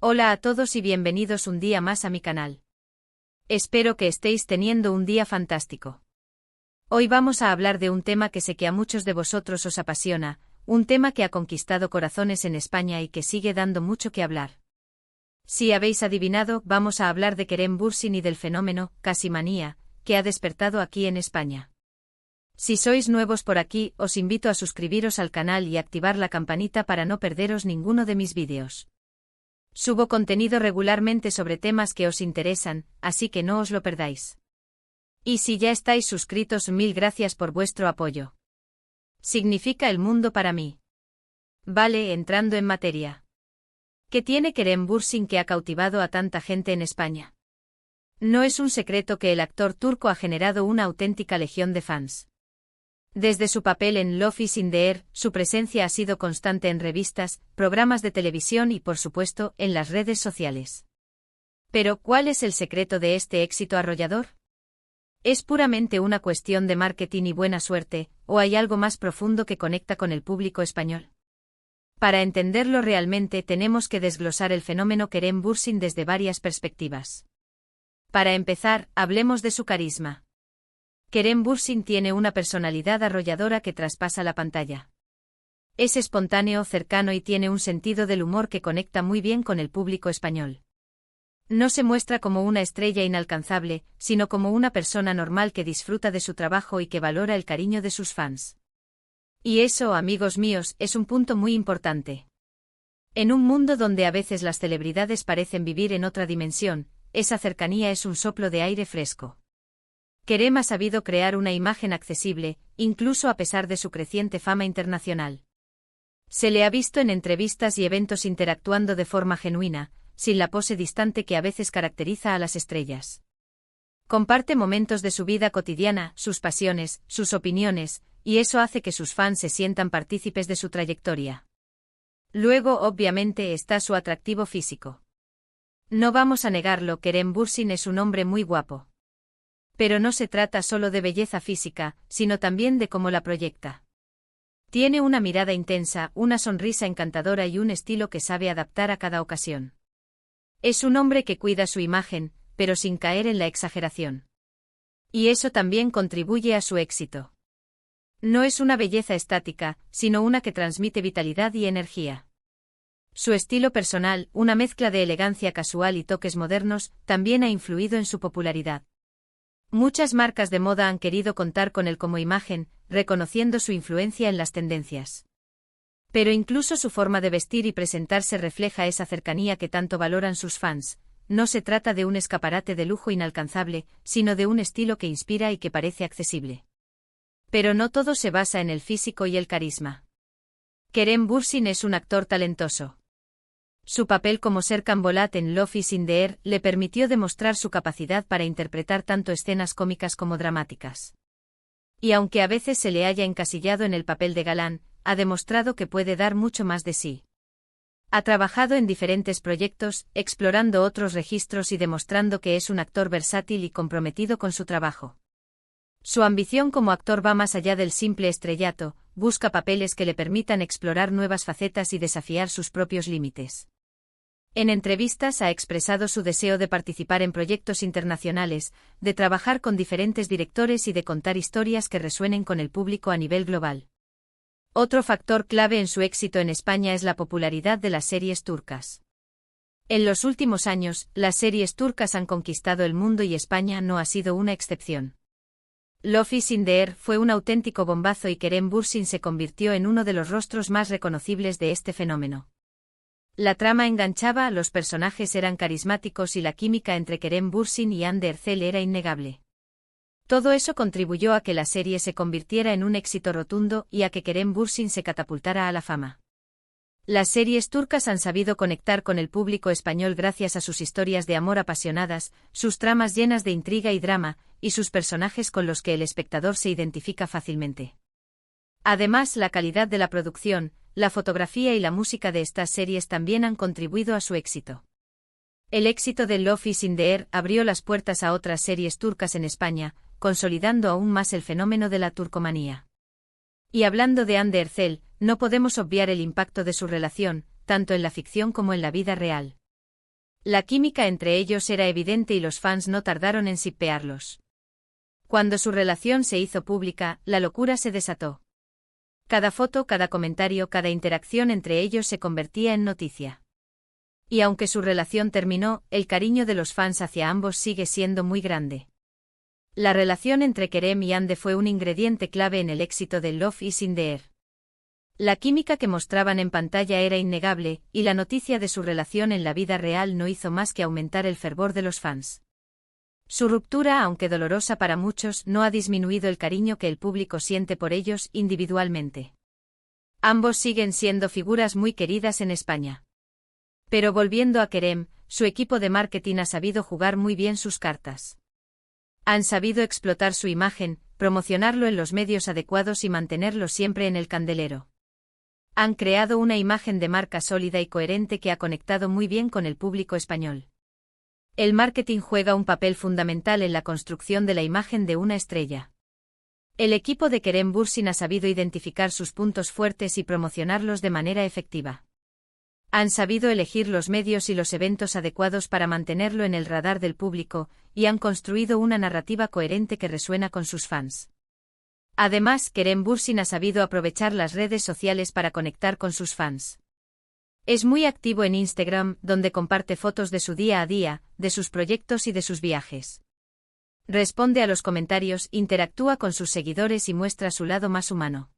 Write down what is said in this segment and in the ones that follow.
Hola a todos y bienvenidos un día más a mi canal. Espero que estéis teniendo un día fantástico. Hoy vamos a hablar de un tema que sé que a muchos de vosotros os apasiona, un tema que ha conquistado corazones en España y que sigue dando mucho que hablar. Si habéis adivinado, vamos a hablar de Kerem Bürsin y del fenómeno Casimanía, que ha despertado aquí en España. Si sois nuevos por aquí, os invito a suscribiros al canal y activar la campanita para no perderos ninguno de mis vídeos. Subo contenido regularmente sobre temas que os interesan, así que no os lo perdáis. Y si ya estáis suscritos, mil gracias por vuestro apoyo. Significa el mundo para mí. Vale, entrando en materia. ¿Qué tiene Kerem Bürsin que ha cautivado a tanta gente en España? No es un secreto que el actor turco ha generado una auténtica legión de fans. Desde su papel en Love is in the Air, su presencia ha sido constante en revistas, programas de televisión y, por supuesto, en las redes sociales. Pero, ¿cuál es el secreto de este éxito arrollador? ¿Es puramente una cuestión de marketing y buena suerte, o hay algo más profundo que conecta con el público español? Para entenderlo realmente tenemos que desglosar el fenómeno Kerem Bürsin desde varias perspectivas. Para empezar, hablemos de su carisma. Kerem Bürsin tiene una personalidad arrolladora que traspasa la pantalla. Es espontáneo, cercano y tiene un sentido del humor que conecta muy bien con el público español. No se muestra como una estrella inalcanzable, sino como una persona normal que disfruta de su trabajo y que valora el cariño de sus fans. Y eso, amigos míos, es un punto muy importante. En un mundo donde a veces las celebridades parecen vivir en otra dimensión, esa cercanía es un soplo de aire fresco. Kerem ha sabido crear una imagen accesible, incluso a pesar de su creciente fama internacional. Se le ha visto en entrevistas y eventos interactuando de forma genuina, sin la pose distante que a veces caracteriza a las estrellas. Comparte momentos de su vida cotidiana, sus pasiones, sus opiniones, y eso hace que sus fans se sientan partícipes de su trayectoria. Luego, obviamente, está su atractivo físico. No vamos a negarlo, Kerem Bürsin es un hombre muy guapo. Pero no se trata solo de belleza física, sino también de cómo la proyecta. Tiene una mirada intensa, una sonrisa encantadora y un estilo que sabe adaptar a cada ocasión. Es un hombre que cuida su imagen, pero sin caer en la exageración. Y eso también contribuye a su éxito. No es una belleza estática, sino una que transmite vitalidad y energía. Su estilo personal, una mezcla de elegancia casual y toques modernos, también ha influido en su popularidad. Muchas marcas de moda han querido contar con él como imagen, reconociendo su influencia en las tendencias. Pero incluso su forma de vestir y presentarse refleja esa cercanía que tanto valoran sus fans. No se trata de un escaparate de lujo inalcanzable, sino de un estilo que inspira y que parece accesible. Pero no todo se basa en el físico y el carisma. Kerem Bürsin es un actor talentoso. Su papel como Serkan Bolat en Love is in the Air le permitió demostrar su capacidad para interpretar tanto escenas cómicas como dramáticas. Y aunque a veces se le haya encasillado en el papel de galán, ha demostrado que puede dar mucho más de sí. Ha trabajado en diferentes proyectos, explorando otros registros y demostrando que es un actor versátil y comprometido con su trabajo. Su ambición como actor va más allá del simple estrellato, busca papeles que le permitan explorar nuevas facetas y desafiar sus propios límites. En entrevistas ha expresado su deseo de participar en proyectos internacionales, de trabajar con diferentes directores y de contar historias que resuenen con el público a nivel global. Otro factor clave en su éxito en España es la popularidad de las series turcas. En los últimos años, las series turcas han conquistado el mundo y España no ha sido una excepción. Love is in the Air fue un auténtico bombazo y Kerem Bürsin se convirtió en uno de los rostros más reconocibles de este fenómeno. La trama enganchaba, los personajes eran carismáticos y la química entre Kerem Bürsin y Hande Erçel era innegable. Todo eso contribuyó a que la serie se convirtiera en un éxito rotundo y a que Kerem Bürsin se catapultara a la fama. Las series turcas han sabido conectar con el público español gracias a sus historias de amor apasionadas, sus tramas llenas de intriga y drama, y sus personajes con los que el espectador se identifica fácilmente. Además, la calidad de la producción, la fotografía y la música de estas series también han contribuido a su éxito. El éxito de Love is in the Air abrió las puertas a otras series turcas en España, consolidando aún más el fenómeno de la turcomanía. Y hablando de Hande Erçel, no podemos obviar el impacto de su relación, tanto en la ficción como en la vida real. La química entre ellos era evidente y los fans no tardaron en shippearlos. Cuando su relación se hizo pública, la locura se desató. Cada foto, cada comentario, cada interacción entre ellos se convertía en noticia. Y aunque su relación terminó, el cariño de los fans hacia ambos sigue siendo muy grande. La relación entre Kerem y Hande fue un ingrediente clave en el éxito de Love is in the Air. La química que mostraban en pantalla era innegable, y la noticia de su relación en la vida real no hizo más que aumentar el fervor de los fans. Su ruptura, aunque dolorosa para muchos, no ha disminuido el cariño que el público siente por ellos individualmente. Ambos siguen siendo figuras muy queridas en España. Pero volviendo a Kerem, su equipo de marketing ha sabido jugar muy bien sus cartas. Han sabido explotar su imagen, promocionarlo en los medios adecuados y mantenerlo siempre en el candelero. Han creado una imagen de marca sólida y coherente que ha conectado muy bien con el público español. El marketing juega un papel fundamental en la construcción de la imagen de una estrella. El equipo de Kerem Bürsin ha sabido identificar sus puntos fuertes y promocionarlos de manera efectiva. Han sabido elegir los medios y los eventos adecuados para mantenerlo en el radar del público, y han construido una narrativa coherente que resuena con sus fans. Además, Kerem Bürsin ha sabido aprovechar las redes sociales para conectar con sus fans. Es muy activo en Instagram, donde comparte fotos de su día a día, de sus proyectos y de sus viajes. Responde a los comentarios, interactúa con sus seguidores y muestra su lado más humano.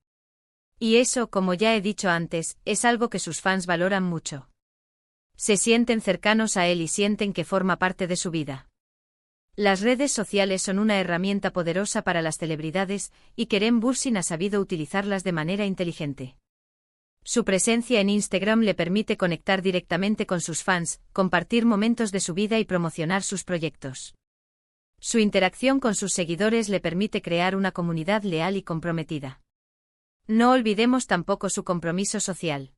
Y eso, como ya he dicho antes, es algo que sus fans valoran mucho. Se sienten cercanos a él y sienten que forma parte de su vida. Las redes sociales son una herramienta poderosa para las celebridades, y Kerem Bürsin ha sabido utilizarlas de manera inteligente. Su presencia en Instagram le permite conectar directamente con sus fans, compartir momentos de su vida y promocionar sus proyectos. Su interacción con sus seguidores le permite crear una comunidad leal y comprometida. No olvidemos tampoco su compromiso social.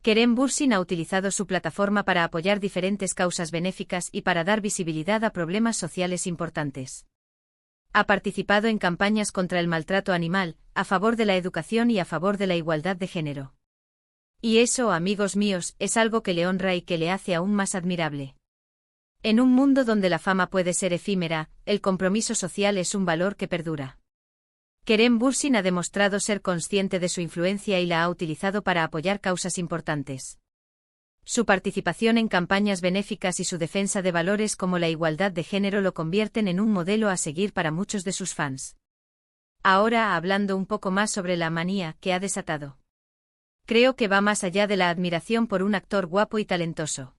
Kerem Bürsin ha utilizado su plataforma para apoyar diferentes causas benéficas y para dar visibilidad a problemas sociales importantes. Ha participado en campañas contra el maltrato animal, a favor de la educación y a favor de la igualdad de género. Y eso, amigos míos, es algo que le honra y que le hace aún más admirable. En un mundo donde la fama puede ser efímera, el compromiso social es un valor que perdura. Kerem Bürsin ha demostrado ser consciente de su influencia y la ha utilizado para apoyar causas importantes. Su participación en campañas benéficas y su defensa de valores como la igualdad de género lo convierten en un modelo a seguir para muchos de sus fans. Ahora, hablando un poco más sobre la manía que ha desatado. Creo que va más allá de la admiración por un actor guapo y talentoso.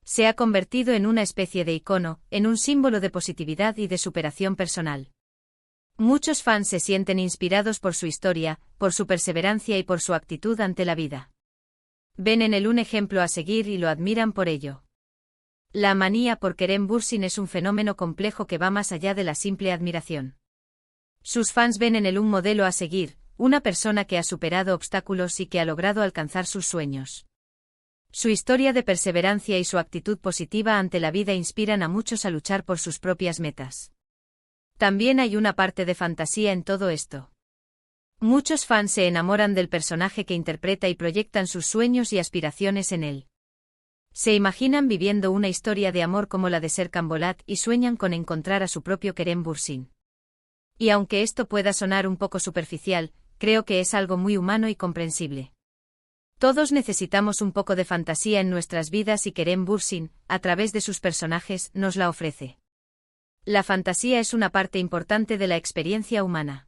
Se ha convertido en una especie de icono, en un símbolo de positividad y de superación personal. Muchos fans se sienten inspirados por su historia, por su perseverancia y por su actitud ante la vida. Ven en él un ejemplo a seguir y lo admiran por ello. La manía por Kerem Bürsin es un fenómeno complejo que va más allá de la simple admiración. Sus fans ven en él un modelo a seguir, una persona que ha superado obstáculos y que ha logrado alcanzar sus sueños. Su historia de perseverancia y su actitud positiva ante la vida inspiran a muchos a luchar por sus propias metas. También hay una parte de fantasía en todo esto. Muchos fans se enamoran del personaje que interpreta y proyectan sus sueños y aspiraciones en él. Se imaginan viviendo una historia de amor como la de Serkan Bolat y sueñan con encontrar a su propio Kerem Bürsin. Y aunque esto pueda sonar un poco superficial, creo que es algo muy humano y comprensible. Todos necesitamos un poco de fantasía en nuestras vidas y Kerem Bürsin, a través de sus personajes, nos la ofrece. La fantasía es una parte importante de la experiencia humana.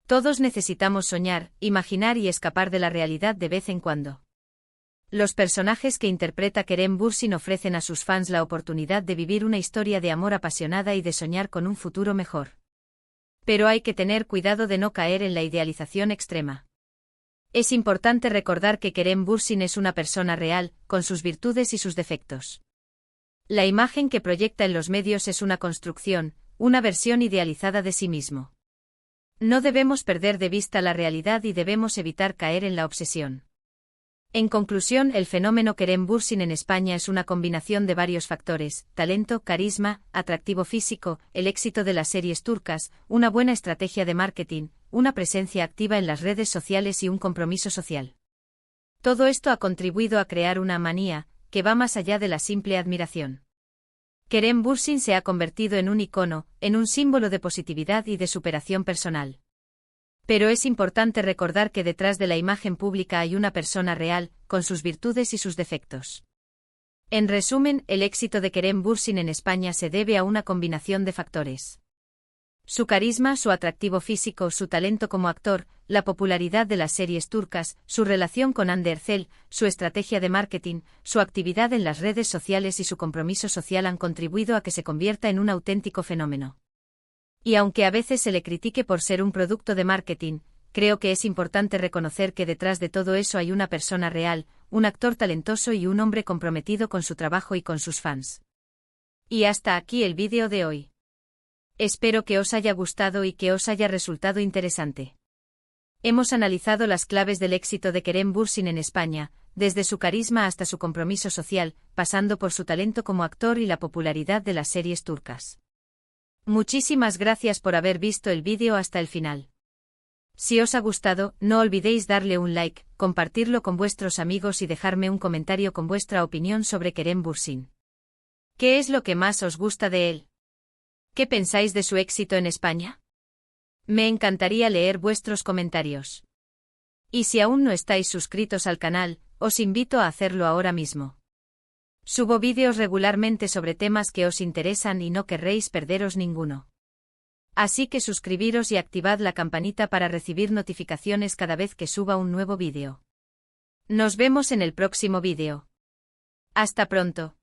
Todos necesitamos soñar, imaginar y escapar de la realidad de vez en cuando. Los personajes que interpreta Kerem Bürsin ofrecen a sus fans la oportunidad de vivir una historia de amor apasionada y de soñar con un futuro mejor. Pero hay que tener cuidado de no caer en la idealización extrema. Es importante recordar que Kerem Bürsin es una persona real, con sus virtudes y sus defectos. La imagen que proyecta en los medios es una construcción, una versión idealizada de sí mismo. No debemos perder de vista la realidad y debemos evitar caer en la obsesión. En conclusión, el fenómeno Kerem Bürsin en España es una combinación de varios factores: talento, carisma, atractivo físico, el éxito de las series turcas, una buena estrategia de marketing, una presencia activa en las redes sociales y un compromiso social. Todo esto ha contribuido a crear una manía que va más allá de la simple admiración. Kerem Bürsin se ha convertido en un icono, en un símbolo de positividad y de superación personal. Pero es importante recordar que detrás de la imagen pública hay una persona real, con sus virtudes y sus defectos. En resumen, el éxito de Kerem Bürsin en España se debe a una combinación de factores. Su carisma, su atractivo físico, su talento como actor, la popularidad de las series turcas, su relación con Hande Erçel, su estrategia de marketing, su actividad en las redes sociales y su compromiso social han contribuido a que se convierta en un auténtico fenómeno. Y aunque a veces se le critique por ser un producto de marketing, creo que es importante reconocer que detrás de todo eso hay una persona real, un actor talentoso y un hombre comprometido con su trabajo y con sus fans. Y hasta aquí el vídeo de hoy. Espero que os haya gustado y que os haya resultado interesante. Hemos analizado las claves del éxito de Kerem Bürsin en España, desde su carisma hasta su compromiso social, pasando por su talento como actor y la popularidad de las series turcas. Muchísimas gracias por haber visto el vídeo hasta el final. Si os ha gustado, no olvidéis darle un like, compartirlo con vuestros amigos y dejarme un comentario con vuestra opinión sobre Kerem Bürsin. ¿Qué es lo que más os gusta de él? ¿Qué pensáis de su éxito en España? Me encantaría leer vuestros comentarios. Y si aún no estáis suscritos al canal, os invito a hacerlo ahora mismo. Subo vídeos regularmente sobre temas que os interesan y no querréis perderos ninguno. Así que suscribiros y activad la campanita para recibir notificaciones cada vez que suba un nuevo vídeo. Nos vemos en el próximo vídeo. Hasta pronto.